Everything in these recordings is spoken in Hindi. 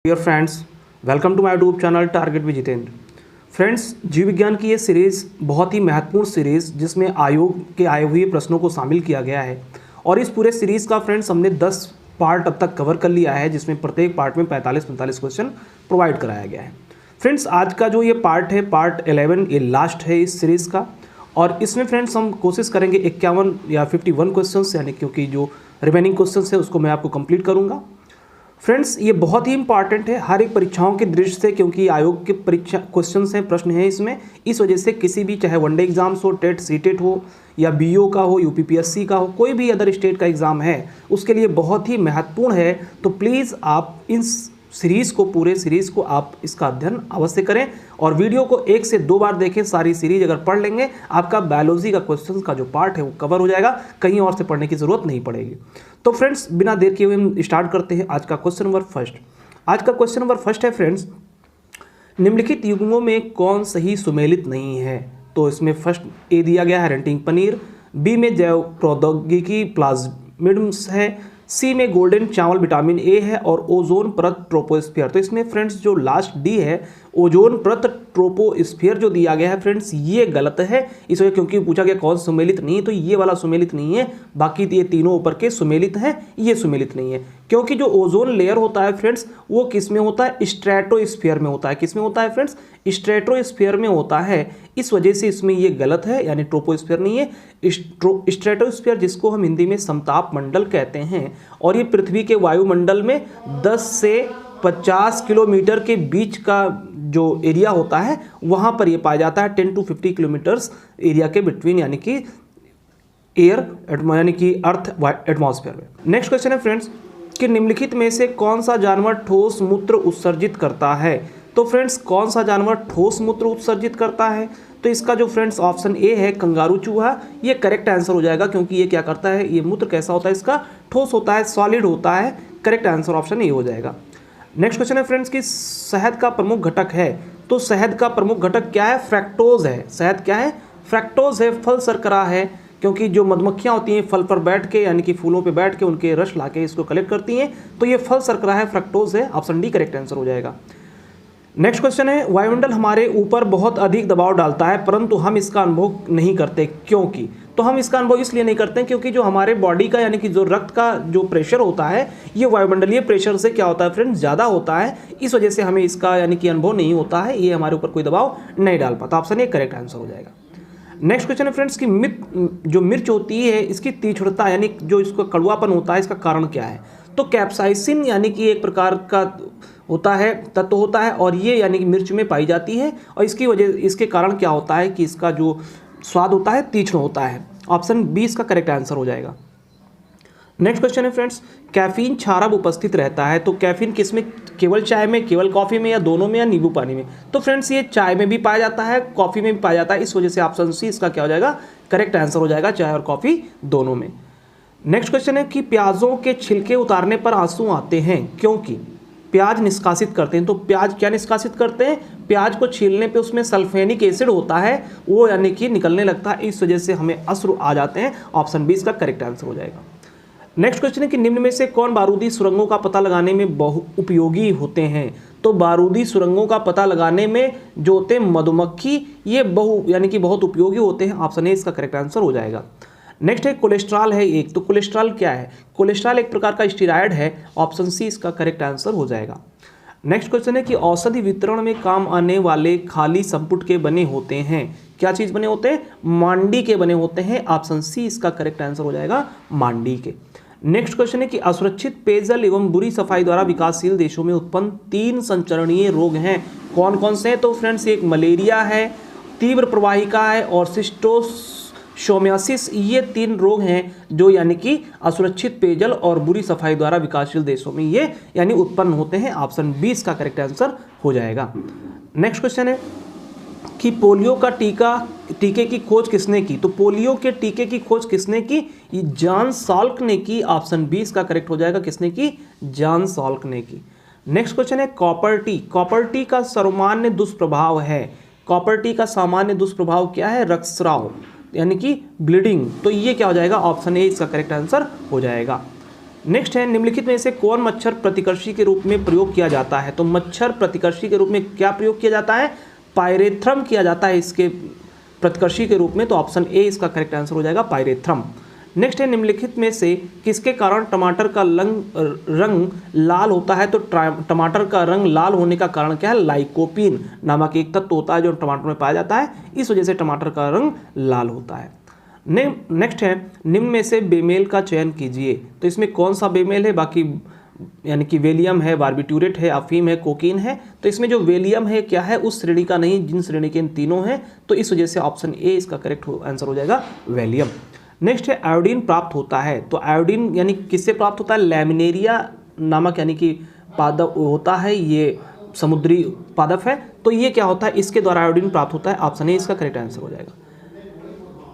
Dear friends, welcome to my YouTube channel target with Jitendra. Friends, जीव विज्ञान की ये सीरीज़ बहुत ही महत्वपूर्ण सीरीज़ जिसमें आयोग के आए हुए प्रश्नों को शामिल किया गया है और इस पूरे सीरीज़ का फ्रेंड्स हमने 10 पार्ट अब तक कवर कर लिया है, जिसमें प्रत्येक पार्ट में 45-45 क्वेश्चन प्रोवाइड कराया गया है। फ्रेंड्स, आज का जो ये पार्ट है, पार्ट 11, ये लास्ट है इस सीरीज़ का और इसमें फ्रेंड्स हम कोशिश करेंगे 51 या 51 क्वेश्चन, यानी क्योंकि जो रिमेनिंग क्वेश्चन है उसको मैं आपको कंप्लीट करूँगा। फ्रेंड्स, ये बहुत ही इंपॉर्टेंट है हर एक परीक्षाओं की दृष्टि से, क्योंकि आयोग के परीक्षा क्वेश्चंस हैं, प्रश्न हैं इसमें। इस वजह से किसी भी, चाहे वनडे एग्जाम्स हो, टेट सीटेट हो या बीओ का हो, यूपीपीएससी का हो, कोई भी अदर स्टेट का एग्ज़ाम है, उसके लिए बहुत ही महत्वपूर्ण है। तो प्लीज़ आप इस सीरीज़ को, पूरे सीरीज़ को आप इसका अध्ययन अवश्य करें और वीडियो को 1 से 2 बार देखें। सारी सीरीज अगर पढ़ लेंगे, आपका बायोलॉजी का क्वेश्चन का जो पार्ट है वो कवर हो जाएगा, कहीं और से पढ़ने की ज़रूरत नहीं पड़ेगी। तो फ्रेंड्स, बिना देर किए हुए हम स्टार्ट करते हैं आज का क्वेश्चन नंबर फर्स्ट। आज का क्वेश्चन नंबर फर्स्ट है फ्रेंड्स, निम्नलिखित युग्मों में कौन सही सुमेलित नहीं है? तो इसमें फर्स्ट ए दिया गया है हंटिंग पनीर, बी में जैव प्रौद्योगिकी प्लाज्मिड्स है, सी में गोल्डन चावल विटामिन ए है और ओजोन परत ट्रोपोस्फियर। तो इसमें फ्रेंड्स जो लास्ट डी है, ओजोन परत ट्रोपोस्फियर जो दिया गया है फ्रेंड्स, ये गलत है। इस वजह, क्योंकि पूछा गया कौन सुमेलित नहीं है, तो ये वाला सुमेलित नहीं है, बाकी ये तीनों ऊपर के सुमेलित हैं, ये सुमेलित नहीं है। क्योंकि जो ओजोन लेयर होता है फ्रेंड्स, वो किस में होता है? स्ट्रेटोस्फीयर में होता है। किस में होता है फ्रेंड्स? स्ट्रेटोस्फीयर में होता है। इस वजह से इसमें ये गलत है, यानी ट्रोपोस्फीयर नहीं है, स्ट्रेटोस्फीयर, जिसको हम हिंदी में समताप मंडल कहते हैं। और ये पृथ्वी के वायुमंडल में 10 से 50 किलोमीटर के बीच का जो एरिया होता है, वहाँ पर ये पाया जाता है। 10 to 50 किलोमीटर्स एरिया के बिटवीन, यानी कि एयर, यानी कि अर्थ एटमॉस्फेयर में। नेक्स्ट क्वेश्चन है फ्रेंड्स कि निम्नलिखित में से कौन सा जानवर ठोस मूत्र उत्सर्जित करता है? तो फ्रेंड्स, कौन सा जानवर ठोस मूत्र उत्सर्जित करता है? तो इसका जो फ्रेंड्स ऑप्शन ए है, कंगारू चूहा, ये करेक्ट आंसर हो जाएगा, क्योंकि ये क्या करता है, ये मूत्र कैसा होता है, इसका ठोस होता है, सॉलिड होता है। करेक्ट आंसर ऑप्शन ए हो जाएगा। नेक्स्ट क्वेश्चन है फ्रेंड्स कि शहद का प्रमुख घटक है। तो शहद का प्रमुख घटक क्या है? फ्रैक्टोज है। शहद क्या है? फ्रैक्टोज है। फल शर्करा है, क्योंकि जो मधुमक्खियाँ होती हैं फल पर बैठ के, यानी कि फूलों पे बैठ के उनके रस लाके इसको कलेक्ट करती हैं, तो ये फल शर्करा है, फ्रैक्टोज है। ऑप्शन डी करेक्ट आंसर हो जाएगा। नेक्स्ट क्वेश्चन है, वायुमंडल हमारे ऊपर बहुत अधिक दबाव डालता है परंतु हम इसका अनुभव नहीं करते, क्योंकि? तो हम इसका अनुभव इसलिए नहीं करते हैं क्योंकि जो हमारे बॉडी का, यानी कि जो रक्त का जो प्रेशर होता है, ये वायुमंडलीय प्रेशर से क्या होता है फ्रेंड्स, ज़्यादा होता है। इस वजह से हमें इसका, यानी कि अनुभव नहीं होता है, ये हमारे ऊपर कोई दबाव नहीं डाल पाता। ऑप्शन ए करेक्ट आंसर हो जाएगा। नेक्स्ट क्वेश्चन है फ्रेंड्स कि जो मिर्च होती है, इसकी तीक्ष्णता, यानी जो इसका कड़वापन होता है, इसका कारण क्या है? तो कैप्साइसिन, यानी कि एक प्रकार का होता है, तत्व होता है, और ये यानी कि मिर्च में पाई जाती है, और इसकी वजह, इसके कारण क्या होता है कि इसका जो स्वाद होता है तीक्ष्ण होता है। ऑप्शन बी इसका करेक्ट आंसर हो जाएगा। नेक्स्ट क्वेश्चन है फ्रेंड्स, कैफीन क्षारक उपस्थित रहता है। तो कैफीन किस में? केवल चाय में, केवल कॉफ़ी में, या दोनों में, या नींबू पानी में? तो फ्रेंड्स, ये चाय में भी पाया जाता है, कॉफ़ी में भी पाया जाता है। इस वजह से ऑप्शन सी इसका क्या हो जाएगा? करेक्ट आंसर हो जाएगा, चाय और कॉफ़ी दोनों में। नेक्स्ट क्वेश्चन है कि प्याजों के छिलके उतारने पर आंसू आते हैं, क्योंकि? प्याज निष्कासित करते हैं। तो प्याज क्या निष्कासित करते हैं? प्याज को छीलने पे उसमें सल्फेनिक एसिड होता है, वो यानी कि निकलने लगता है, इस वजह से हमें अश्रु आ जाते हैं। ऑप्शन बी इसका करेक्ट आंसर हो जाएगा। नेक्स्ट क्वेश्चन है कि निम्न में से कौन बारूदी सुरंगों का पता लगाने में बहु उपयोगी होते हैं? तो बारूदी सुरंगों का पता लगाने में जो होते हैं मधुमक्खी, ये यानी कि बहुत उपयोगी होते हैं। ऑप्शन ए इसका करेक्ट आंसर हो जाएगा। नेक्स्ट है कोलेस्ट्रॉल है एक। तो कोलेस्ट्रॉल क्या है? कोलेस्ट्रॉल एक प्रकार का स्टेरॉयड है। ऑप्शन सी इसका करेक्ट आंसर हो जाएगा। नेक्स्ट क्वेश्चन है कि औषधि वितरण में काम आने वाले खाली संपुट के बने होते हैं। क्या चीज़ बने होते हैं? मांडी के बने होते हैं। ऑप्शन सी इसका करेक्ट आंसर हो जाएगा, मांडी के। नेक्स्ट क्वेश्चन है कि असुरक्षित पेयजल एवं बुरी सफाई द्वारा विकासशील देशों में उत्पन्न 3 संचरणीय रोग हैं। कौन कौन से हैं? तो फ्रेंड्स, एक मलेरिया है, तीव्र प्रवाहिका है और सिस्टोसोमियासिस। ये 3 रोग हैं जो यानी कि असुरक्षित पेयजल और बुरी सफाई द्वारा विकासशील देशों में ये यानी उत्पन्न होते हैं। ऑप्शन बी इसका करेक्ट आंसर हो जाएगा। नेक्स्ट क्वेश्चन है कि पोलियो का टीके की खोज किसने की? तो पोलियो के टीके की खोज किसने की? जॉन साल्क ने की। ऑप्शन बी इसका करेक्ट हो जाएगा, किसने की? जॉन साल्क ने की। नेक्स्ट क्वेश्चन है कॉपर टी। कॉपर टी का सामान्य दुष्प्रभाव है। कॉपर टी का सामान्य दुष्प्रभाव क्या है? रक्तस्राव, यानी कि ब्लीडिंग। तो ये क्या हो जाएगा? ऑप्शन ए इसका करेक्ट आंसर हो जाएगा। नेक्स्ट है, निम्नलिखित में से कौन मच्छर प्रतिकर्षी के रूप में प्रयोग किया जाता है? तो मच्छर प्रतिकर्षी के रूप में क्या प्रयोग किया जाता है? पायरेथ्रम किया जाता है इसके प्रतिकर्षी के रूप में, तो ऑप्शन ए इसका करेक्ट आंसर हो जाएगा, पायरेथ्रम। नेक्स्ट है, निम्नलिखित में से किसके कारण टमाटर का रंग लाल होता है? तो टमाटर का रंग लाल होने का कारण क्या है? लाइकोपीन नामक एक तत्व होता है जो टमाटर में पाया जाता है, इस वजह से टमाटर का रंग लाल होता है। नेक्स्ट है, निम्न में से बेमेल का चयन कीजिए। तो इसमें कौन सा बेमेल है? बाकी यानी कि वेलियम है, बारबिट्यूरेट है, अफीम है, कोकीन है। तो इसमें जो वेलियम है क्या है? उस श्रेणी का नहीं जिन श्रेणी के इन तीनों हैं, तो इस वजह से ऑप्शन ए इसका करेक्ट आंसर हो जाएगा, वेलियम। नेक्स्ट है, आयोडीन प्राप्त होता है। तो आयोडीन यानी किससे प्राप्त होता है? लैमिनेरिया नामक यानी कि पादप होता है, ये समुद्री पादप है। तो ये क्या होता है? इसके द्वारा आयोडीन प्राप्त होता है, ऑप्शन ए इसका करेक्ट आंसर हो जाएगा।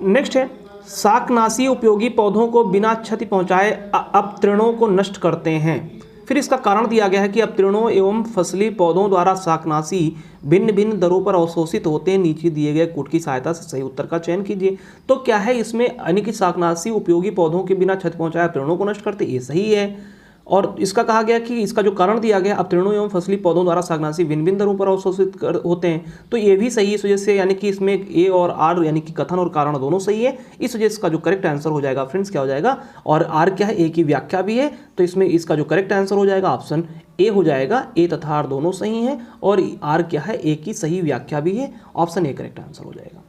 नेक्स्ट है, शाकनाशी उपयोगी पौधों को बिना क्षति पहुंचाए अपतृणों को नष्ट करते हैं। फिर इसका कारण दिया गया है कि अपतृणों एवं फसली पौधों द्वारा शाकनाशी भिन्न भिन्न दरों पर अवशोषित होते हैं। नीचे दिए गए कूट की सहायता से सही उत्तर का चयन कीजिए। तो क्या है इसमें? यानी कि शाकनाशी उपयोगी पौधों के बिना क्षति पहुंचाए अपतृणों को नष्ट करते, ये सही है। और इसका कहा गया कि इसका जो कारण दिया गया, अपतृणों एवं फसली पौधों द्वारा शाकनाशी भिन्न भिन्न दरों पर अवशोषित होते हैं, तो ये भी सही है। इस वजह से यानी कि इसमें ए और आर यानी कि कथन और कारण दोनों सही है। इस वजह से इसका जो करेक्ट आंसर हो जाएगा फ्रेंड्स क्या हो जाएगा? और आर क्या है? ए की व्याख्या भी है, तो इसमें इसका जो करेक्ट आंसर हो जाएगा ऑप्शन ए हो जाएगा। ए तथा आर दोनों सही हैं और आर क्या है? ए की सही व्याख्या भी है, ऑप्शन ए करेक्ट आंसर हो जाएगा।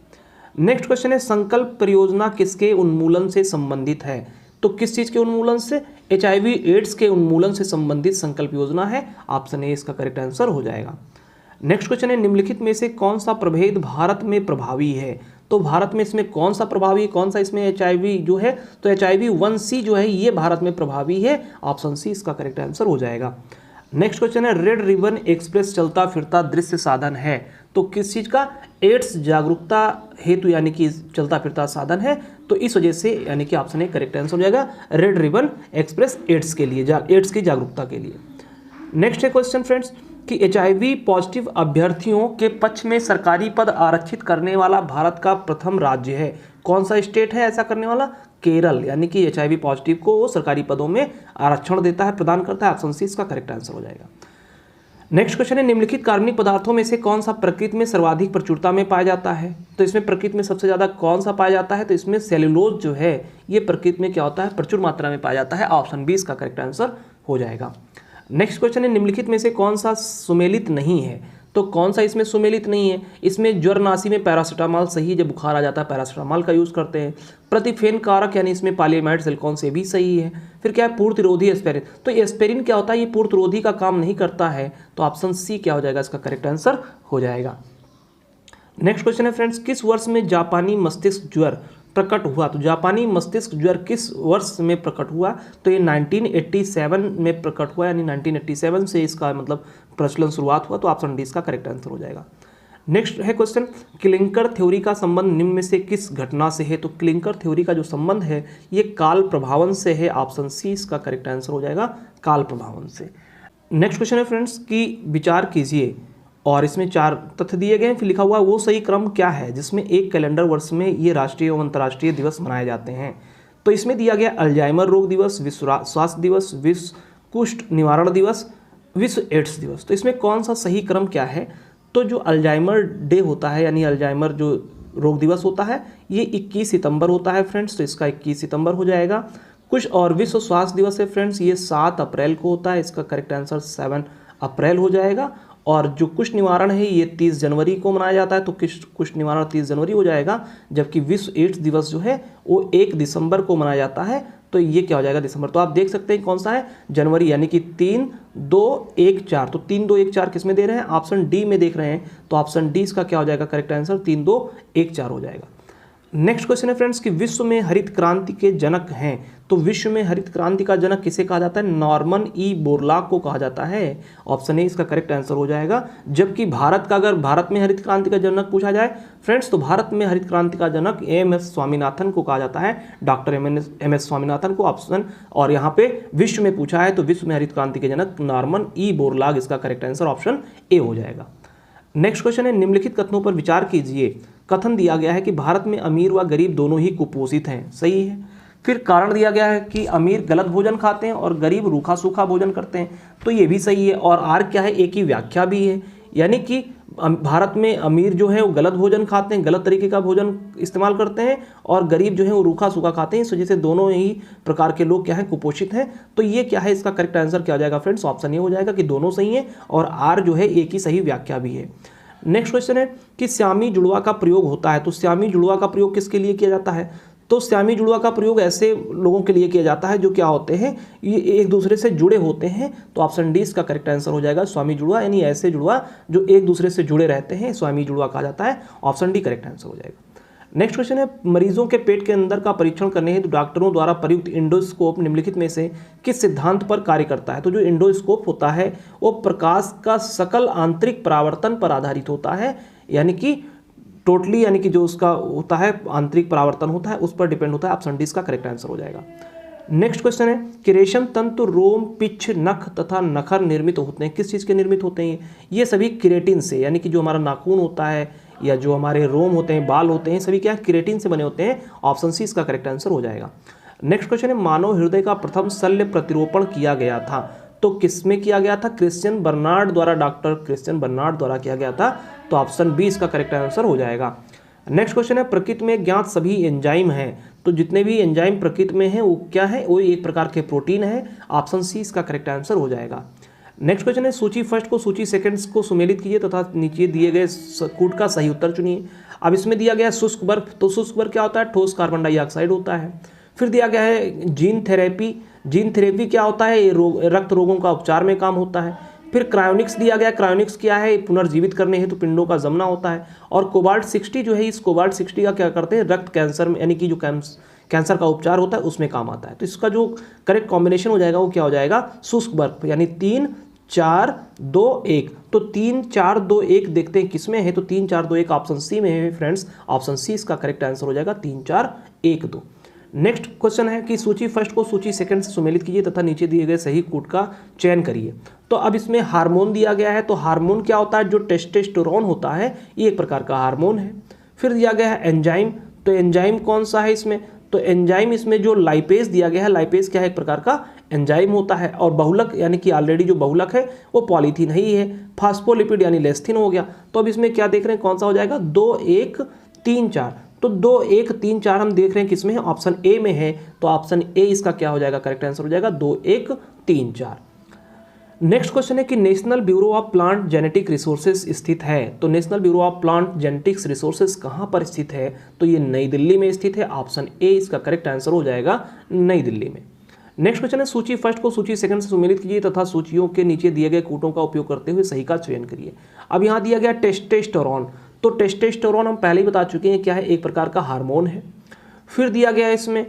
नेक्स्ट क्वेश्चन है, संकल्प परियोजना किसके उन्मूलन से संबंधित है? तो किस चीज़ के उन्मूलन से? HIV एड्स के उन्मूलन से संबंधित संकल्प योजना है, ऑप्शन ए इसका करेक्ट आंसर हो जाएगा। नेक्स्ट क्वेश्चन है, निम्नलिखित में से कौन सा प्रभेद भारत में प्रभावी है? तो भारत में इसमें कौन सा प्रभावी, कौन सा इसमें HIV जो है? तो HIV 1C जो है ये भारत में प्रभावी है, ऑप्शन सी इसका करेक्ट आंसर हो जाएगा। नेक्स्ट क्वेश्चन है, रेड रिबन एक्सप्रेस चलता फिरता दृश्य साधन है। तो किस चीज़ का? एड्स जागरूकता हेतु यानी कि चलता फिरता साधन है, तो इस वजह से यानी कि ऑप्शन ए करेक्ट आंसर हो जाएगा, रेड रिबन एक्सप्रेस एड्स के लिए, एड्स की जागरूकता के लिए। नेक्स्ट है क्वेश्चन फ्रेंड्स कि HIV पॉजिटिव अभ्यर्थियों के पक्ष में सरकारी पद आरक्षित करने वाला भारत का प्रथम राज्य है। कौन सा स्टेट है ऐसा करने वाला? केरल, यानी कि HIV पॉजिटिव को वो सरकारी पदों में आरक्षण देता है, प्रदान करता है, ऑप्शन सी इसका करेक्ट आंसर हो जाएगा। नेक्स्ट क्वेश्चन है, निम्नलिखित कार्बनिक पदार्थों में से कौन सा प्रकृति में सर्वाधिक प्रचुरता में पाया जाता है? तो इसमें प्रकृति में सबसे ज़्यादा कौन सा पाया जाता है? तो इसमें सेल्यूलोज जो है ये प्रकृति में क्या होता है? प्रचुर मात्रा में पाया जाता है, ऑप्शन बी इसका करेक्ट आंसर हो जाएगा। नेक्स्ट क्वेश्चन है, निम्नलिखित में से कौन सा सुमेलित नहीं है? तो कौन सा इसमें सुमेलित नहीं है? इसमें ज्वरनाशी में पैरासीटामॉल सही, जब बुखार आ जाता है पैरासीटामॉल का यूज़ करते हैं। प्रतिफेन कारक यानी इसमें पॉलीएमाइड सिलिकॉन से भी सही है। फिर क्या है? पूर्तिरोधी एस्पेरिन। तो एस्पेरिन क्या होता है? ये पूर्तिरोधी का काम नहीं करता है, तो ऑप्शन सी क्या हो जाएगा? इसका करेक्ट आंसर हो जाएगा। नेक्स्ट क्वेश्चन है फ्रेंड्स, किस वर्ष में जापानी मस्तिष्क ज्वर प्रकट हुआ? तो जापानी मस्तिष्क ज्वर किस वर्ष में प्रकट हुआ? तो ये 1987 में प्रकट हुआ, यानी 1987 से इसका मतलब प्रचलन शुरुआत हुआ, तो ऑप्शन डी इसका करेक्ट आंसर हो जाएगा। नेक्स्ट है क्वेश्चन, क्लिंकर थ्योरी का संबंध निम्न में से किस घटना से है? तो क्लिंकर थ्योरी का जो संबंध है ये काल प्रभावन से है, ऑप्शन सी इसका करेक्ट आंसर हो जाएगा, काल प्रभावन से। नेक्स्ट क्वेश्चन है फ्रेंड्स कि विचार कीजिए, और इसमें 4 तथ्य दिए गए हैं, फिर लिखा हुआ वो सही क्रम क्या है जिसमें एक कैलेंडर वर्ष में ये राष्ट्रीय एवं अंतर्राष्ट्रीय दिवस मनाए जाते हैं। तो इसमें दिया गया अल्जाइमर रोग दिवस, विश्व स्वास्थ्य दिवस, विश्व कुष्ठ निवारण दिवस, विश्व एड्स दिवस। तो इसमें कौन सा सही क्रम क्या है? तो जो अल्जाइमर डे होता है यानी अल्जाइमर जो रोग दिवस होता है ये 21 सितंबर होता है फ्रेंड्स, तो इसका 21 सितंबर हो जाएगा। कुछ और विश्व स्वास्थ्य दिवस है फ्रेंड्स, ये 7 अप्रैल को होता है, इसका करेक्ट आंसर 7 अप्रैल हो जाएगा। और जो कुष्ठ निवारण है ये 30 जनवरी को मनाया जाता है, तो कुष्ठ निवारण 30 जनवरी हो जाएगा। जबकि विश्व एड्स दिवस जो है वो 1 दिसंबर को मनाया जाता है, तो ये क्या हो जाएगा? दिसंबर। तो आप देख सकते हैं कौन सा है? जनवरी, यानी कि 3, 2, 1, 4। तो 3, 2, 1, 4 किस में दे रहे हैं? ऑप्शन डी में देख रहे हैं, तो ऑप्शन डी इसका क्या हो जाएगा? करेक्ट आंसर 3, 2, 1, 4 हो जाएगा। नेक्स्ट क्वेश्चन है फ्रेंड्स कि विश्व में हरित क्रांति के जनक हैं, तो विश्व में हरित क्रांति का जनक किसे कहा जाता है? नॉर्मन ई बोरलॉग को कहा जाता है, ऑप्शन ए इसका करेक्ट आंसर हो जाएगा। जबकि भारत का, अगर भारत में हरित क्रांति का जनक पूछा जाए फ्रेंड्स, तो भारत में हरित क्रांति का जनक एम.एस. स्वामीनाथन को कहा जाता है, डॉक्टर एम.एस. स्वामीनाथन को ऑप्शन। और यहाँ पे विश्व में पूछा है तो विश्व में हरित क्रांति के जनक नॉर्मन ई बोरलॉग, इसका करेक्ट आंसर ऑप्शन ए हो जाएगा। नेक्स्ट क्वेश्चन है, निम्नलिखित कथनों पर विचार कीजिए। कथन दिया गया है कि भारत में अमीर व गरीब दोनों ही कुपोषित हैं, सही है। फिर कारण दिया गया है कि अमीर गलत भोजन खाते हैं और गरीब रूखा सूखा भोजन करते हैं, तो ये भी सही है। और आर क्या है, एक ही व्याख्या भी है, यानी कि भारत में अमीर जो है वो गलत भोजन खाते हैं, गलत तरीके का भोजन इस्तेमाल करते हैं, और गरीब जो है वो रूखा सूखा खाते हैं। इस वजह से दोनों ही प्रकार के लोग क्या है, कुपोषित हैं। तो ये क्या है, इसका करेक्ट आंसर क्या हो जाएगा फ्रेंड्स, ऑप्शन ये हो जाएगा कि दोनों सही है और आर जो है एक ही सही व्याख्या भी है। नेक्स्ट क्वेश्चन है कि श्यामी जुड़वा का प्रयोग होता है, तो श्यामी जुड़वा का प्रयोग किसके लिए किया जाता है, तो श्यामी जुड़वा का प्रयोग ऐसे लोगों के लिए किया जाता है जो क्या होते हैं, ये एक दूसरे से जुड़े होते हैं। तो ऑप्शन डी इसका करेक्ट आंसर हो जाएगा, स्वामी जुड़वा, यानी ऐसे जुड़वा जो एक दूसरे से जुड़े रहते हैं, स्वामी जुड़वा कहा जाता है। ऑप्शन डी करेक्ट आंसर हो जाएगा। नेक्स्ट क्वेश्चन है, मरीजों के पेट के अंदर का परीक्षण करने हेतु डॉक्टरों द्वारा प्रयुक्त इंडोस्कोप निम्नलिखित में से किस सिद्धांत पर कार्य करता है। तो जो इंडोस्कोप होता है वो प्रकाश का सकल आंतरिक परावर्तन पर आधारित होता है, यानी कि टोटली, यानी कि जो उसका होता है आंतरिक परावर्तन होता है उस पर डिपेंड होता है। ऑप्शन डी इसका करेक्ट आंसर हो जाएगा। नेक्स्ट क्वेश्चन है कि रेशम तंतु रोम, पिच्छ, नख तथा नखर निर्मित होते हैं, किस चीज़ के निर्मित होते हैं ये सभी केराटिन से, यानी कि जो हमारा नाखून होता है या जो हमारे रोम होते हैं, बाल होते हैं, सभी क्या केराटिन से बने होते हैं। ऑप्शन सी इसका करेक्ट आंसर हो जाएगा। नेक्स्ट क्वेश्चन है, मानव हृदय का प्रथम शल्य प्रतिरोपण किया गया था, तो किसमें किया गया था, क्रिश्चियन बर्नार्ड द्वारा, डॉक्टर क्रिश्चियन बर्नार्ड द्वारा किया गया था। तो ऑप्शन बी इसका करेक्ट आंसर हो जाएगा। नेक्स्ट क्वेश्चन है, प्रकृति में ज्ञात सभी एंजाइम हैं, तो जितने भी एंजाइम प्रकृति में हैं वो क्या है, वो एक प्रकार के प्रोटीन है। ऑप्शन सी इसका करेक्ट आंसर हो जाएगा। नेक्स्ट क्वेश्चन है, सूची फर्स्ट को सूची सेकंड्स को सुमेलित कीजिए तथा नीचे दिए गए कूट का सही उत्तर चुनिए। अब इसमें दिया गया है शुष्क बर्फ, तो शुष्क बर्फ क्या होता है, ठोस कार्बन डाइऑक्साइड होता है। फिर दिया गया है जीन थेरेपी, जीन थेरेपी क्या होता है, ये रक्त रोगों का उपचार में काम होता है। फिर क्रायोनिक्स दिया गया, क्रायोनिक्स क्या है, पुनर्जीवित करने हेतु पिंडों का जमना होता है। और कोबाल्ट 60 जो है, इस कोबाल्ट 60 का क्या करते हैं, रक्त कैंसर में, यानी कि जो कैंसर का उपचार होता है उसमें काम आता है। तो इसका जो करेक्ट कॉम्बिनेशन हो जाएगा वो क्या हो जाएगा, शुष्क बर्फ, यानी 3 4 2 1। तो 3 4 2 1 देखते हैं किसमें है, तो 3 4 2 1 ऑप्शन सी में है फ्रेंड्स। ऑप्शन सी इसका करेक्ट आंसर हो जाएगा, 3 4 1 2। नेक्स्ट क्वेश्चन है कि सूची फर्स्ट को सूची सेकंड से सुमेलित कीजिए तथा नीचे दिए गए सही कूट का चयन करिए। तो अब इसमें हार्मोन दिया गया है, तो हार्मोन क्या होता है, जो टेस्टोस्टेरोन होता है ये एक प्रकार का हार्मोन है। फिर दिया गया है एंजाइम, तो एंजाइम कौन सा है इसमें, तो एंजाइम इसमें जो लाइपेज दिया गया है, लाइपेज क्या है, एक प्रकार का एंजाइम होता है। और बहुलक, यानी कि ऑलरेडी जो बहुलक है वो पॉलीथीन ही है। फास्फोलिपिड यानी लेस्थिन हो गया। तो अब इसमें क्या देख रहे हैं, कौन सा हो जाएगा, 2 1 3 4। तो 2 1 3 4 हम देख रहे हैं किसमें है, ऑप्शन ए में है। तो ऑप्शन ए इसका क्या हो जाएगा, करेक्ट आंसर हो जाएगा, 2 1 3 4। नेक्स्ट क्वेश्चन है कि national bureau of plant genetic resources स्थित है, तो national bureau of plant genetics resources कहाँ पर स्थित है, तो ये नई दिल्ली में स्थित है। ऑप्शन ए इसका करेक्ट आंसर हो जाएगा, नई दिल्ली में। नेक्स्ट क्वेश्चन है, सूची फर्स्ट को सूची सेकंड से सुमेलित कीजिए तथा सूचियों के नीचे दिए गए कूटों का उपयोग करते हुए सही का चयन करिए। अब यहाँ दिया गया टेस्टोस्टेरोन, तो टेस्टोस्टेरोन हम पहले ही बता चुके हैं क्या है, एक प्रकार का हार्मोन है। फिर दिया गया है इसमें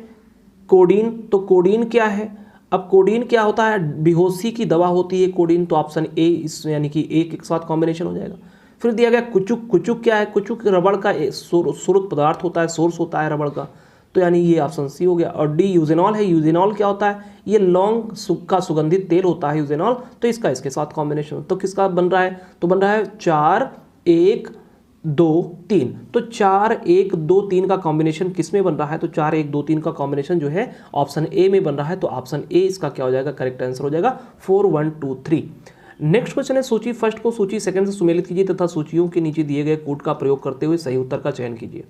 कोडीन, तो कोडीन क्या है, अब कोडीन क्या होता है, बेहोशी की दवा होती है कोडीन। तो ऑप्शन ए इसमें, यानी कि एक एक साथ कॉम्बिनेशन हो जाएगा। फिर दिया गया कुचुक, कुचुक क्या है, कुचुक रबड़ का स्रोत पदार्थ होता है, सोर्स होता है रबड़ का, तो यानी ये ऑप्शन सी हो गया। और डी यूजेनॉल है, यूजेनॉल क्या होता है, ये लौंग का सुगंधित तेल होता है यूजेनॉल। तो इसका इसके साथ कॉम्बिनेशन, तो किसका बन रहा है, तो बन रहा है 4 1 2 3। तो 4 1 2 3 का कॉम्बिनेशन किस में बन रहा है, तो 4 1 2 3 का कॉम्बिनेशन जो है ऑप्शन ए में बन रहा है। तो ऑप्शन ए इसका क्या हो जाएगा, करेक्ट आंसर हो जाएगा, 4 1 2 3। नेक्स्ट क्वेश्चन है, सूची फर्स्ट को सूची सेकंड से सुमेलित कीजिए तथा सूचियों के नीचे दिए गए कूट का प्रयोग करते हुए सही उत्तर का चयन कीजिए।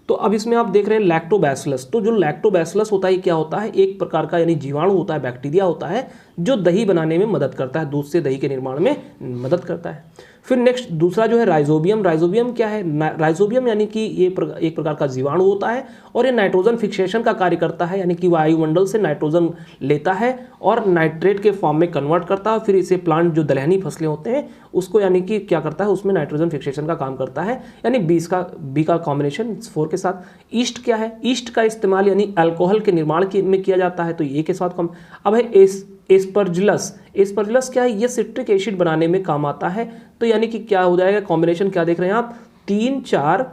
तो अब इसमें आप देख रहे हैं लैक्टोबैसिलस, तो जो लैक्टोबैसिलस होता है क्या होता है, एक प्रकार का यानी जीवाणु होता है, बैक्टीरिया होता है जो दही बनाने में मदद करता है, दूध से दही के निर्माण में मदद करता है। फिर नेक्स्ट दूसरा जो है राइजोबियम, राइजोबियम क्या है, राइजोबियम यानी कि ये एक प्रकार का जीवाणु होता है और ये नाइट्रोजन फिक्सेशन का कार्य करता है, यानी कि वायुमंडल से नाइट्रोजन लेता है और नाइट्रेट के फॉर्म में कन्वर्ट करता है। फिर इसे प्लांट जो दलहनी फसलें होते हैं उसको यानी कि क्या करता है, उसमें नाइट्रोजन फिक्सेशन का काम करता है, यानी बी का कॉम्बिनेशन 4 के साथ। ईस्ट क्या है, ईस्ट का इस्तेमाल यानी अल्कोहल के निर्माण में किया जाता है, तो ये के साथ कॉम। अब है एस्परजिलस, एस्परजिलस क्या है, ये सिट्रिक एसिड बनाने में काम आता है। तो यानी कि क्या हो जाएगा, कॉम्बिनेशन क्या देख रहे हैं आप, 3 4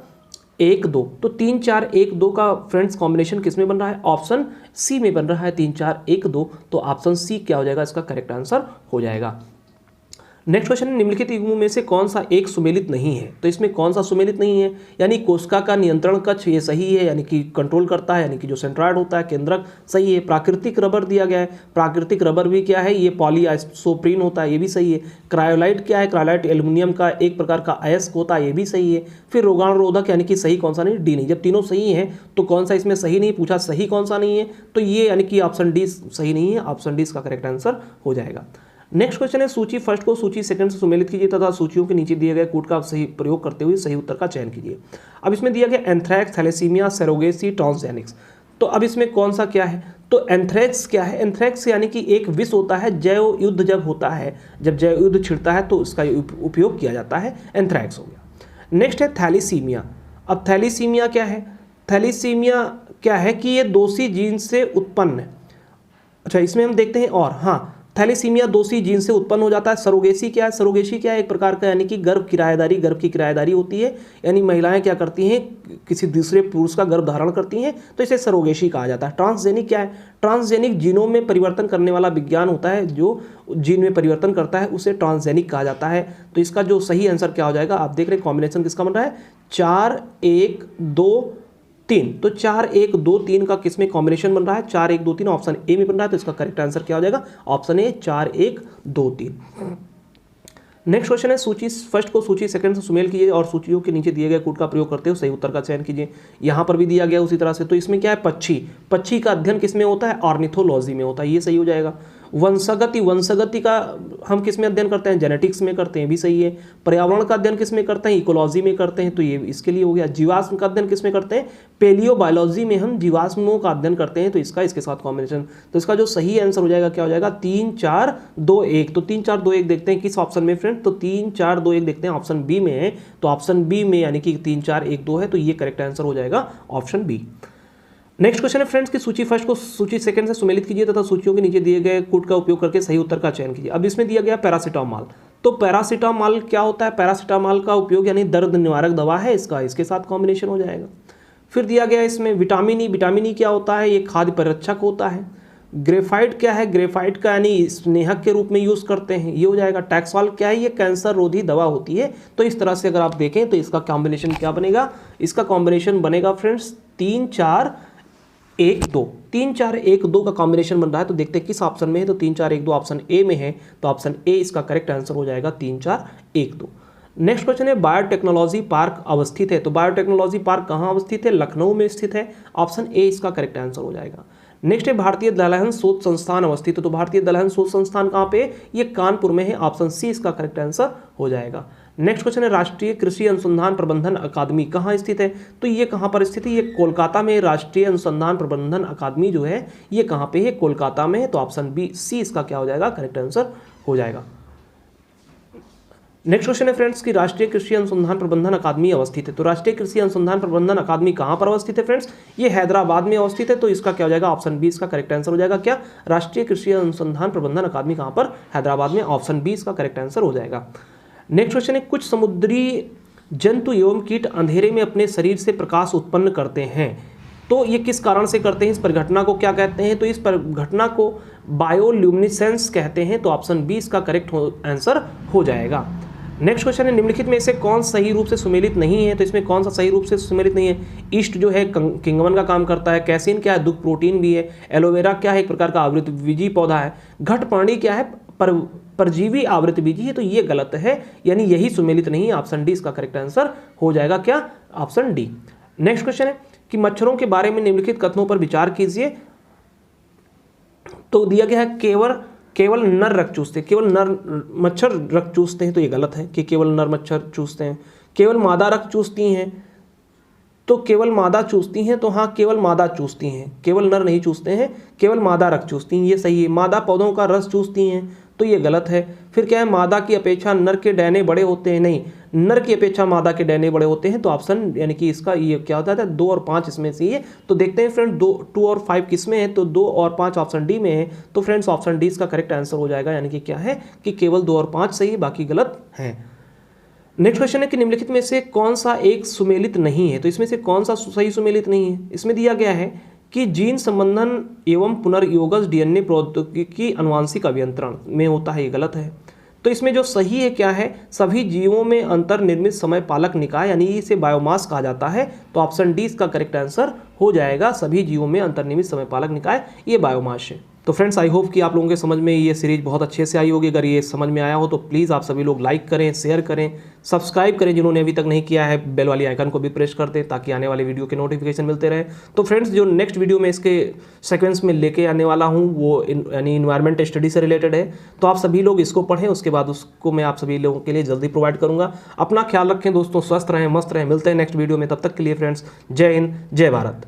1 2। तो 3 4 1 2 का फ्रेंड्स कॉम्बिनेशन किस में बन रहा है, ऑप्शन सी में बन रहा है, 3 4 1 2। तो ऑप्शन सी क्या हो जाएगा, इसका करेक्ट आंसर हो जाएगा। नेक्स्ट क्वेश्चन है, निम्नलिखित युग्मों में से कौन सा एक सुमेलित नहीं है? तो इसमें कौन सा सुमेलित नहीं है? यानी कोशिका का नियंत्रण कक्ष ये सही है, यानी कि कंट्रोल करता है, यानी कि जो सेंट्रॉइड होता है केंद्रक सही है। प्राकृतिक रबर दिया गया है, प्राकृतिक रबर भी क्या है, ये पॉलीआइसोप्रीन होता है, ये भी सही है। क्रायोलाइट क्या है, क्रायोलाइट एल्यूमिनियम का एक प्रकार का अयस्क होता है, ये भी सही है। फिर रोगाणुरोधक यानी कि सही कौन सा नहीं, डी नहीं। जब तीनों सही हैं तो कौन सा इसमें सही नहीं पूछा, सही कौन सा नहीं है, तो ये यानी कि ऑप्शन डी सही नहीं है, ऑप्शन डी इसका करेक्ट आंसर हो जाएगा। नेक्स्ट क्वेश्चन है, सूची फर्स्ट को सूची सेकंड से सुमेलित कीजिए तथा सूचियों के नीचे दिए गए कोड का सही प्रयोग करते हुए सही उत्तर का चयन कीजिए। अब इसमें दिया गया एंथ्रैक्स, थैलेसीमिया, सेरोगेसी, ट्रांसजेनिक्स। तो अब इसमें कौन सा क्या है? तो एंथ्रैक्स क्या है? एंथ्रैक्स यानी कि एक विष होता है, जैव युद्ध जब होता है, जब जैव युद्ध छिड़ता है तो इसका उपयोग किया जाता है, एंथ्रैक्स हो गया। नेक्स्ट है थैलीसीमिया। अब थैलीसीमिया क्या है? थैलीसीमिया क्या है कि ये दोषी जीन से उत्पन्न है। अच्छा, इसमें हम देखते हैं और हाँ, थैलेसीमिया दोषी जीन से उत्पन्न हो जाता है। सरोगेसी क्या है? सरोगेसी क्या है? एक प्रकार का यानी कि गर्भ की किराएदारी होती है, यानी महिलाएं क्या करती हैं, किसी दूसरे पुरुष का गर्भ धारण करती हैं, तो इसे सरोगेसी कहा जाता है। ट्रांसजेनिक क्या है? ट्रांसजेनिक जीनों में परिवर्तन करने वाला विज्ञान होता है, जो जीन में परिवर्तन करता है उसे ट्रांसजेनिक कहा जाता है। तो इसका जो सही आंसर क्या हो जाएगा, आप देख रहे हैं कॉम्बिनेशन किसका बन रहा है, 4 1 2 3। तो 4 1 2 3 का किसमें कॉम्बिनेशन बन रहा है, 4 1 2 3 ऑप्शन ए में बन रहा है। तो इसका करेक्ट आंसर क्या हो जाएगा, ऑप्शन ए 4 1 2 3। नेक्स्ट क्वेश्चन है, सूची फर्स्ट को सूची सेकंड से सुमेल कीजिए और सूचियों के नीचे दिए गए कोड का प्रयोग करते हुए सही उत्तर का चयन कीजिए। यहाँ पर भी दिया गया उसी तरह से। तो इसमें क्या है, पक्षी का अध्ययन किसमें होता है, ऑर्निथोलॉजी में होता है, ये सही हो जाएगा। वंशगति का हम किस में अध्ययन करते हैं, जेनेटिक्स में करते हैं, भी सही है। पर्यावरण का अध्ययन किस में करते हैं, इकोलॉजी में करते हैं, तो ये इसके लिए हो गया। जीवाश्म का अध्ययन किस में करते हैं, पेलियोबायोलॉजी में हम जीवाश्मों का अध्ययन करते हैं, तो इसका इसके साथ कॉम्बिनेशन। तो इसका जो सही आंसर हो जाएगा क्या हो जाएगा, 3 4 2 1। तो 3 4 2 1 देखते हैं किस ऑप्शन में फ्रेंड, तो 3 4 2 1 देखते हैं ऑप्शन बी में है। तो ऑप्शन बी में यानी कि 3 4 1 2 है, तो ये करेक्ट आंसर हो जाएगा ऑप्शन बी। नेक्स्ट क्वेश्चन है फ्रेंड्स की सूची फर्स्ट को सूची सेकंड से सुमेलित कीजिए तथा सूचियों के नीचे दिए गए कोड का उपयोग करके सही उत्तर का चयन कीजिए। अब इसमें दिया गया पैरासीटामोल। तो पैरासीटामोल क्या होता है, पैरासीटामोल का उपयोग यानी दर्द निवारक दवा है, इसका इसके साथ कॉम्बिनेशन हो जाएगा। फिर दिया गया इसमें विटामिन ई। विटामिन ई क्या होता है, ये खाद्य परिरक्षक होता है। ग्रेफाइट क्या है, ग्रेफाइट का यानी स्नेहक के रूप में यूज करते हैं, ये हो जाएगा। टैक्सॉल क्या है, ये कैंसर रोधी दवा होती है। तो इस तरह से अगर आप देखें तो इसका कॉम्बिनेशन क्या बनेगा, इसका कॉम्बिनेशन बनेगा फ्रेंड्स 3 4 1 2। 3 4 1 2 का कॉम्बिनेशन बन रहा है। तो देखते हैं किस ऑप्शन में है, तो 3 4 1 2 ऑप्शन ए में है, तो ऑप्शन ए इसका करेक्ट आंसर हो जाएगा 3 4 1 2। नेक्स्ट क्वेश्चन है, बायोटेक्नोलॉजी पार्क अवस्थित है। तो बायोटेक्नोलॉजी पार्क कहाँ अवस्थित है, लखनऊ में स्थित है, ऑप्शन ए इसका करेक्ट आंसर हो जाएगा। नेक्स्ट है, भारतीय दलहन शोध संस्थान अवस्थित है। तो भारतीय दलहन शोध संस्थान कहाँ पे, ये कानपुर में है, ऑप्शन सी इसका करेक्ट आंसर हो जाएगा। नेक्स्ट क्वेश्चन है, राष्ट्रीय कृषि अनुसंधान प्रबंधन अकादमी कहाँ स्थित है। तो ये कहाँ पर स्थित है, ये कोलकाता में। राष्ट्रीय अनुसंधान प्रबंधन अकादमी जो है ये कहाँ पे है, कोलकाता में है। तो ऑप्शन बी सी इसका क्या हो जाएगा, करेक्ट आंसर हो जाएगा। नेक्स्ट क्वेश्चन है फ्रेंड्स की राष्ट्रीय कृषि अनुसंधान प्रबंधन अकादमी अवस्थित है। तो राष्ट्रीय कृषि अनुसंधान प्रबंधन अकादमी कहाँ पर अवस्थित है फ्रेंड्स, ये हैदराबाद में अवस्थित है। तो इसका क्या हो जाएगा, ऑप्शन बी इसका करेक्ट आंसर हो जाएगा। क्या, राष्ट्रीय कृषि अनुसंधान प्रबंधन अकादमी कहाँ पर, हैदराबाद में, ऑप्शन बी इसका करेक्ट आंसर हो जाएगा। नेक्स्ट क्वेश्चन है, कुछ समुद्री जंतु एवं कीट अंधेरे में अपने शरीर से प्रकाश उत्पन्न करते हैं। तो ये किस कारण से करते हैं, इस परिघटना को क्या कहते हैं, तो इस परिघटना को बायोल्यूमिनेसेंस कहते हैं। तो ऑप्शन बी इसका करेक्ट आंसर हो जाएगा। नेक्स्ट क्वेश्चन है, निम्नलिखित में से कौन सही रूप से सुमेलित नहीं है। तो इसमें कौन सा सही रूप से सुमेलित नहीं है, ईस्ट जो है किंगवन का काम करता है, कैसिन क्या है, दुग्ध प्रोटीन भी है, एलोवेरा क्या है, एक प्रकार का आवृतबीजी पौधा है, घटपर्णी क्या है, परजीवी आवृतबीजी है। तो ये गलत है, यानी यही सुमेलित नहीं है, ऑप्शन डी इसका करेक्ट आंसर हो जाएगा। क्या, ऑप्शन डी। नेक्स्ट क्वेश्चन है कि मच्छरों के बारे में निम्नलिखित कथनों पर विचार कीजिए। तो दिया गया है केवल नर रक्त चूसते हैं, केवल नर मच्छर रक्त चूसते हैं, तो ये गलत है कि केवल नर मच्छर चूसते हैं। केवल मादा रक्त चूसती हैं, तो केवल मादा चूसती हैं, तो हाँ केवल मादा चूसती हैं, केवल नर नहीं चूसते हैं, केवल मादा रक्त चूसती हैं, ये सही है। मादा पौधों का रस चूसती हैं, तो ये गलत है। फिर क्या है, मादा की अपेक्षा नर के डैने बड़े होते हैं, नहीं, नर की अपेक्षा मादा के डैने बड़े होते हैं। तो ऑप्शन यानी कि इसका ये क्या होता है, 2 और 5 इसमें से है। तो देखते हैं फ्रेंड 2 और 5 किस में है, तो 2 और 5 ऑप्शन डी में है। तो फ्रेंड्स ऑप्शन डी इसका करेक्ट आंसर हो जाएगा, यानी कि क्या है कि केवल 2 और 5 सही, बाकी गलत है। नेक्स्ट क्वेश्चन है कि निम्नलिखित में से कौन सा एक सुमेलित नहीं है। तो इसमें से कौन सा सही सुमेलित नहीं है, इसमें दिया गया है कि जीन संबंधन एवं पुनर्योगज डीएनए प्रौद्योगिकी अनुवांशिक अभियंत्रण में होता है, ये गलत है। तो इसमें जो सही है क्या है, सभी जीवों में अंतर्निर्मित समय पालक निकाय यानी इसे बायोमास कहा जाता है। तो ऑप्शन डी इसका करेक्ट आंसर हो जाएगा, सभी जीवों में अंतर्निर्मित समय पालक निकाय ये बायोमास है। तो फ्रेंड्स आई होप कि आप लोगों के समझ में ये सीरीज बहुत अच्छे से आई होगी। अगर ये समझ में आया हो तो प्लीज़ आप सभी लोग लाइक करें, शेयर करें, सब्सक्राइब करें जिन्होंने अभी तक नहीं किया है, बेल वाली आइकन को भी प्रेस कर दें ताकि आने वाले वीडियो के नोटिफिकेशन मिलते रहे। तो फ्रेंड्स जो नेक्स्ट वीडियो में इसके सीक्वेंस में लेके आने वाला हूँ वो यानी इन्वायरमेंट स्टडी से रिलेटेड है। तो आप सभी लोग इसको पढ़ें, उसके बाद उसको मैं आप सभी लोगों के लिए जल्दी प्रोवाइड करूँगा। अपना ख्याल रखें दोस्तों, स्वस्थ रहें, मस्त रहें। मिलते हैं नेक्स्ट वीडियो में, तब तक के लिए फ्रेंड्स जय हिंद, जय भारत।